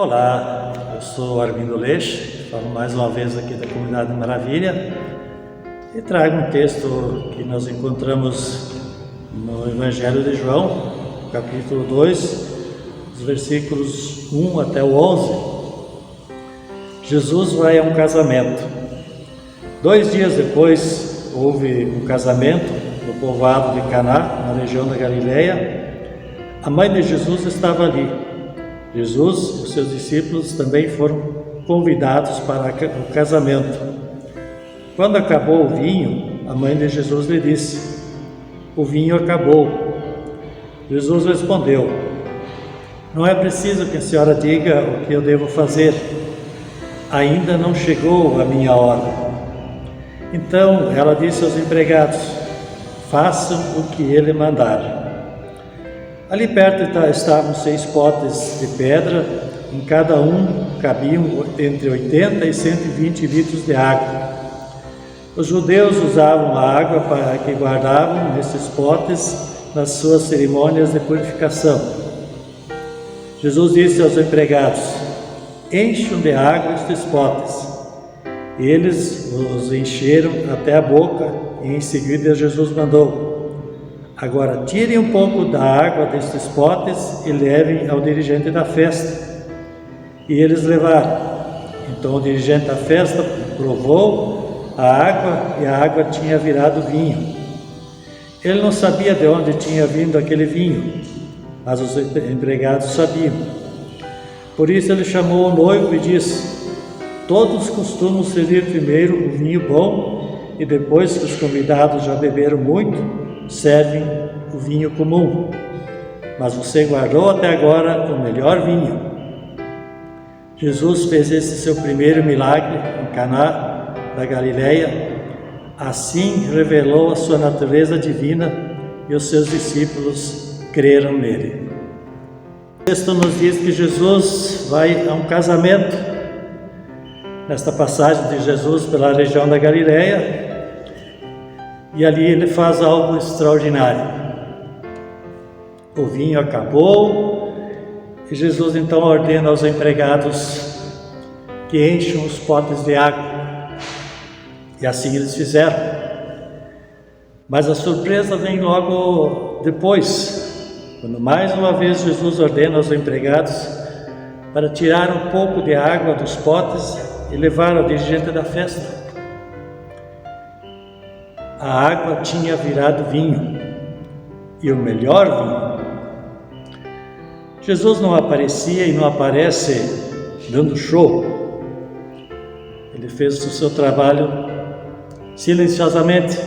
Olá, eu sou Armindo Leite, falo mais uma vez aqui da Comunidade Maravilha e trago um texto que nós encontramos no Evangelho de João, capítulo 2, os versículos 1 até o 11. Jesus vai a um casamento. 2 dias depois houve um casamento no povoado de Caná, na região da Galileia. A mãe de Jesus estava ali. Jesus e os seus discípulos também foram convidados para o casamento. Quando acabou o vinho, a mãe de Jesus lhe disse: "O vinho acabou." Jesus respondeu: "Não é preciso que a senhora diga o que eu devo fazer. Ainda não chegou a minha hora." Então ela disse aos empregados: "Façam o que ele mandar." Ali perto estavam 6 potes de pedra, em cada um cabiam entre 80 e 120 litros de água. Os judeus usavam a água para que guardavam nesses potes nas suas cerimônias de purificação. Jesus disse aos empregados: "Encham de água estes potes." Eles os encheram até a boca e em seguida Jesus mandou: "Agora tirem um pouco da água destes potes e levem ao dirigente da festa." E eles levaram. Então o dirigente da festa provou a água e a água tinha virado vinho. Ele não sabia de onde tinha vindo aquele vinho, mas os empregados sabiam. Por isso ele chamou o noivo e disse: "Todos costumam servir primeiro o vinho bom e depois que os convidados já beberam muito, servem o vinho comum, mas você guardou até agora o melhor vinho." Jesus fez esse seu primeiro milagre em Caná da Galileia. Assim revelou a sua natureza divina e os seus discípulos creram nele. O texto nos diz que Jesus vai a um casamento. Nesta passagem de Jesus pela região da Galileia, e ali ele faz algo extraordinário. O vinho acabou e Jesus então ordena aos empregados que encham os potes de água. E assim eles fizeram. Mas a surpresa vem logo depois, quando mais uma vez Jesus ordena aos empregados para tirar um pouco de água dos potes e levar ao dirigente da festa. A água tinha virado vinho, e o melhor vinho. Jesus não aparecia e não aparece dando show. Ele fez o seu trabalho silenciosamente.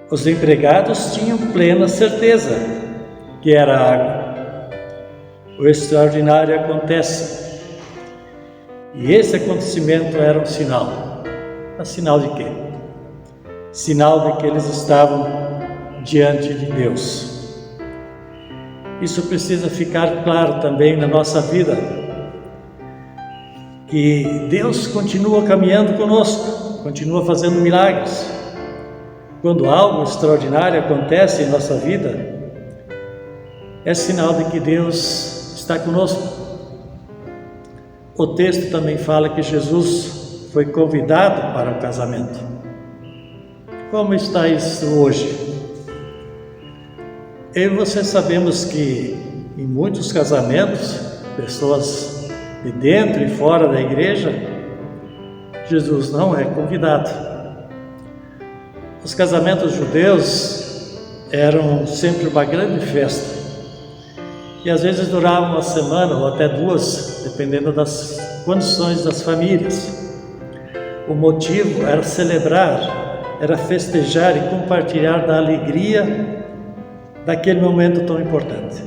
Os empregados tinham plena certeza que era água. O extraordinário acontece. E esse acontecimento era um sinal. Um sinal de quê? Sinal de que eles estavam diante de Deus. Isso precisa ficar claro também na nossa vida, que Deus continua caminhando conosco, continua fazendo milagres. Quando algo extraordinário acontece em nossa vida, é sinal de que Deus está conosco. O texto também fala que Jesus foi convidado para o casamento. Como está isso hoje? Eu e você sabemos que em muitos casamentos, pessoas de dentro e fora da igreja, Jesus não é convidado. Os casamentos judeus eram sempre uma grande festa. E às vezes duravam uma semana ou até 2, dependendo das condições das famílias. O motivo era celebrar, era festejar e compartilhar da alegria daquele momento tão importante.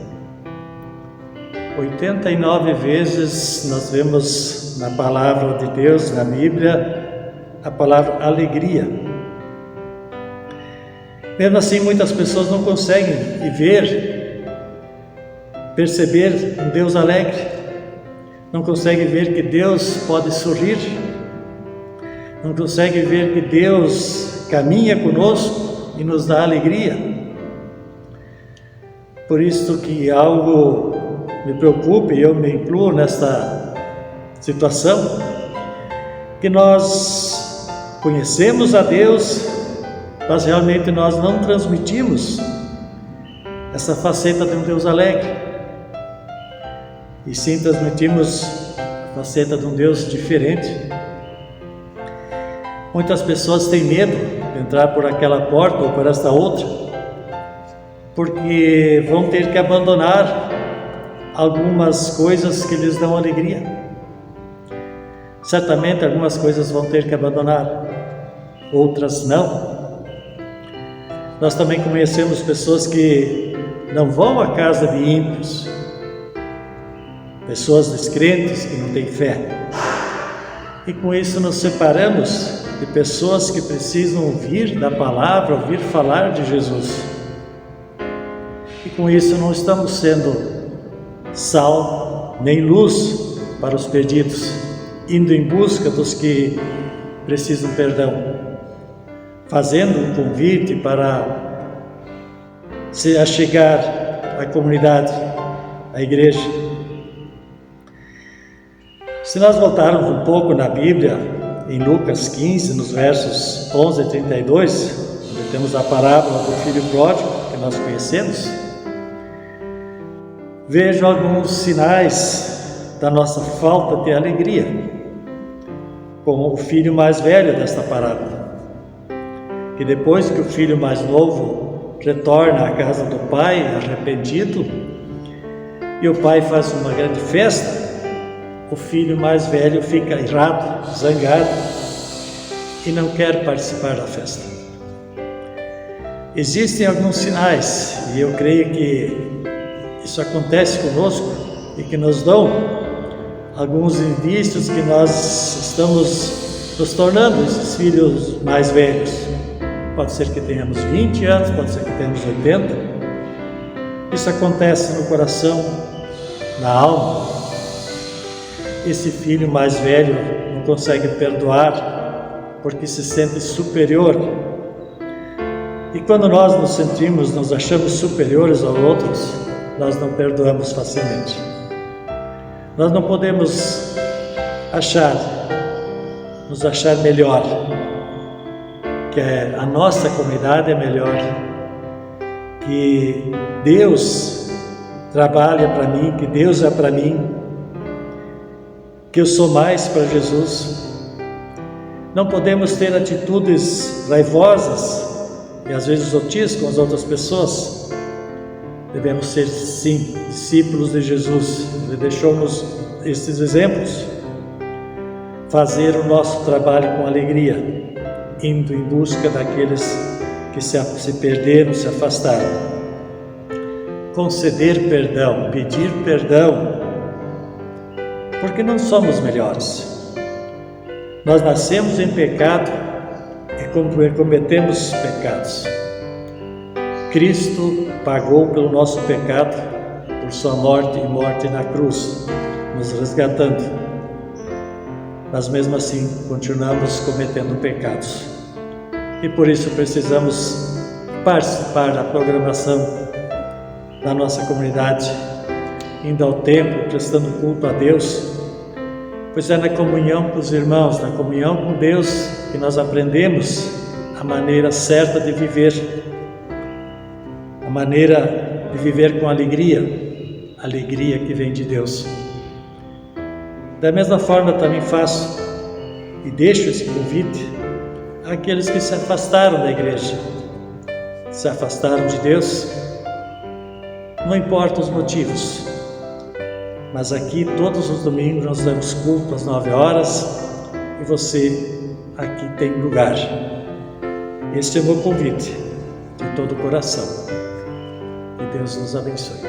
89 vezes nós vemos na palavra de Deus, na Bíblia, a palavra alegria. Mesmo assim, muitas pessoas não conseguem perceber um Deus alegre, não conseguem ver que Deus pode sorrir, não conseguem ver que Deus caminha conosco e nos dá alegria. Por isso que algo me preocupa, e eu me incluo nesta situação, que nós conhecemos a Deus, mas realmente nós não transmitimos essa faceta de um Deus alegre, e sim transmitimos a faceta de um Deus diferente. Muitas pessoas têm medo de entrar por aquela porta ou por esta outra, porque vão ter que abandonar algumas coisas que lhes dão alegria. Certamente algumas coisas vão ter que abandonar, outras não. Nós também conhecemos pessoas que não vão à casa de ímpios, pessoas descrentes que não têm fé. E com isso nos separamos de pessoas que precisam ouvir da palavra, ouvir falar de Jesus. E com isso não estamos sendo sal nem luz para os perdidos, indo em busca dos que precisam perdão, fazendo um convite para se achegar à comunidade, à igreja. Se nós voltarmos um pouco na Bíblia, em Lucas 15, nos versos 11 e 32, onde temos a parábola do filho pródigo, que nós conhecemos, vejo alguns sinais da nossa falta de alegria, como o filho mais velho desta parábola, que depois que o filho mais novo retorna à casa do pai, arrependido, e o pai faz uma grande festa, o filho mais velho fica irado, zangado, e não quer participar da festa. Existem alguns sinais, e eu creio que isso acontece conosco, e que nos dão alguns indícios que nós estamos nos tornando esses filhos mais velhos. Pode ser que tenhamos 20 anos, pode ser que tenhamos 80. Isso acontece no coração, na alma. Esse filho mais velho não consegue perdoar porque se sente superior. E quando nós nos achamos superiores aos outros, nós não perdoamos facilmente. Nós não podemos nos achar melhor, que a nossa comunidade é melhor, que Deus trabalha para mim, que Deus é para mim, que eu sou mais para Jesus. Não podemos ter atitudes raivosas e às vezes hostis com as outras pessoas. Devemos ser, sim, discípulos de Jesus. Ele deixou-nos estes exemplos. Fazer o nosso trabalho com alegria, indo em busca daqueles que se perderam, se afastaram. Conceder perdão, pedir perdão, porque não somos melhores. Nós nascemos em pecado e cometemos pecados. Cristo pagou pelo nosso pecado, por sua morte e morte na cruz, nos resgatando. Mas mesmo assim continuamos cometendo pecados. E por isso precisamos participar da programação da nossa comunidade, indo ao templo, prestando culto a Deus, pois é na comunhão com os irmãos, na comunhão com Deus, que nós aprendemos a maneira certa de viver, a maneira de viver com alegria que vem de Deus. Da mesma forma também faço e deixo esse convite àqueles que se afastaram da igreja, se afastaram de Deus, não importa os motivos, mas aqui todos os domingos nós damos culto às 9 horas e você aqui tem lugar. Este é o meu convite de todo o coração. Que Deus nos abençoe.